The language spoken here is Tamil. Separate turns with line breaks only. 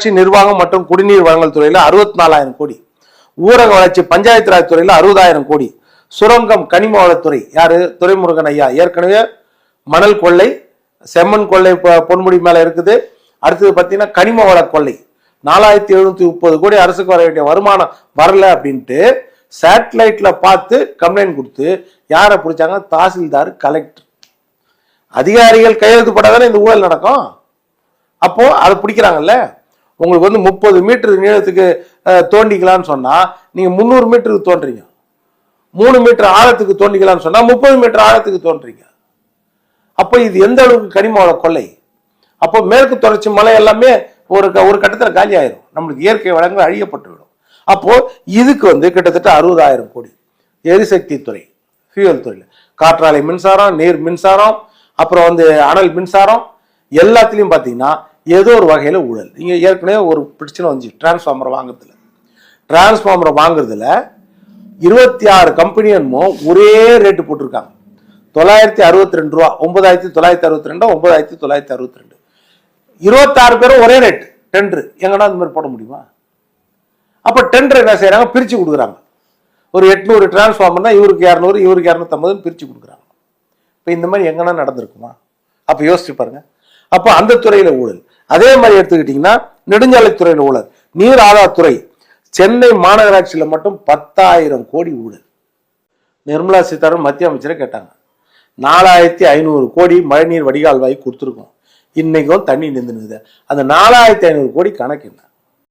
நகராட்சி நிர்வாகம் மற்றும் குடிநீர் வழங்கல் துறையில 64,000 கோடி, ஊரக வளர்ச்சி பஞ்சாயத்து ராஜ் துறையில 60,000 கோடி, சுரங்கம் கனிம வளத்துறை யாரு துரைமுருகன் ஐயா ஏற்கனவே மணல் கொள்ளை செம்மண் கொள்ளை பொன்முடி மேல இருக்குது. அடுத்தது பார்த்தீங்கன்னா கனிம வள கொள்ளை 4,730 கோடி அரசுக்கு வர வேண்டிய வருமானம் வரல அப்படின்ட்டு சேட்டலைட்ல பார்த்து கம்ப்ளைண்ட் கொடுத்து யாரை பிடிச்சாங்க? தாசில்தார், கலெக்டர், அதிகாரிகள் கையெழுத்து போட்டாதானே இந்த ஊழல் நடக்கும். அப்போ அதை பிடிக்கிறாங்கல்ல. உங்களுக்கு 30 மீட்டர் நீளத்துக்கு தோண்டிக்கலாம்னு சொன்னா நீங்க 300 மீட்டருக்கு தோன்றீங்க, 3 மீட்டர் ஆழத்துக்கு தோண்டிக்கலாம்னு சொன்னா 30 மீட்டர் ஆழத்துக்கு தோன்றீங்க. அப்போ இது எந்த அளவுக்கு கனிம வள கொள்ளை? அப்போ மேற்கு தொடர்ச்சி மலை எல்லாமே ஒரு கட்டத்தில் காலி ஆயிரும், நம்மளுக்கு இயற்கை வளங்கள் அழியப்பட்டுவிடும். அப்போ இதுக்கு கிட்டத்தட்ட 60,000 கோடி எரிசக்தி துறை, ஃபியூயல் துறையில் காற்றாலை மின்சாரம், நீர் மின்சாரம், அப்புறம் அனல் மின்சாரம் எல்லாத்துலயும் பார்த்தீங்கன்னா ஏதோ ஒரு வகையில் ஊழல். நீங்க ஏற்கனவே ஒரு பிரச்சனை வந்துச்சு டிரான்ஸ்ஃபார்மரை வாங்குறதுல 26 கம்பெனி என்னமோ ஒரே ரேட்டு போட்டிருக்காங்க. 962 ரூபா, 9,962, 9,962, 26 பேரும் ஒரே ரேட் டெண்டர். எங்கன்னா அந்த மாதிரி போட முடியுமா? அப்ப டெண்டர் என்ன செய்யறாங்க? பிரிச்சு கொடுக்குறாங்க. ஒரு 800 டிரான்ஸ்ஃபார்மர் தான் இவருக்கு 200, இவருக்கு 250 பிரிச்சு கொடுக்குறாங்க. இப்ப இந்த மாதிரி எங்கன்னா நடந்திருக்குமா? அப்ப யோசிச்சு பாருங்க. அப்ப அந்த துறையில ஊழல். அதே மாதிரி எடுத்துக்கிட்டீங்கன்னா நெடுஞ்சாலைத்துறையில ஊழல், நீர் ஆதாரத்துறை, சென்னை மாநகராட்சியில மட்டும் 10,000 கோடி ஊழல். நிர்மலா சீதாராமன் மத்திய அமைச்சரை கேட்டாங்க, 4,500 கோடி மழைநீர் வடிகால் வாய் கொடுத்துருக்கோம், இன்னைக்கும் தண்ணி நின்றுனுது. அந்த 4,500 கோடி கணக்கு என்ன?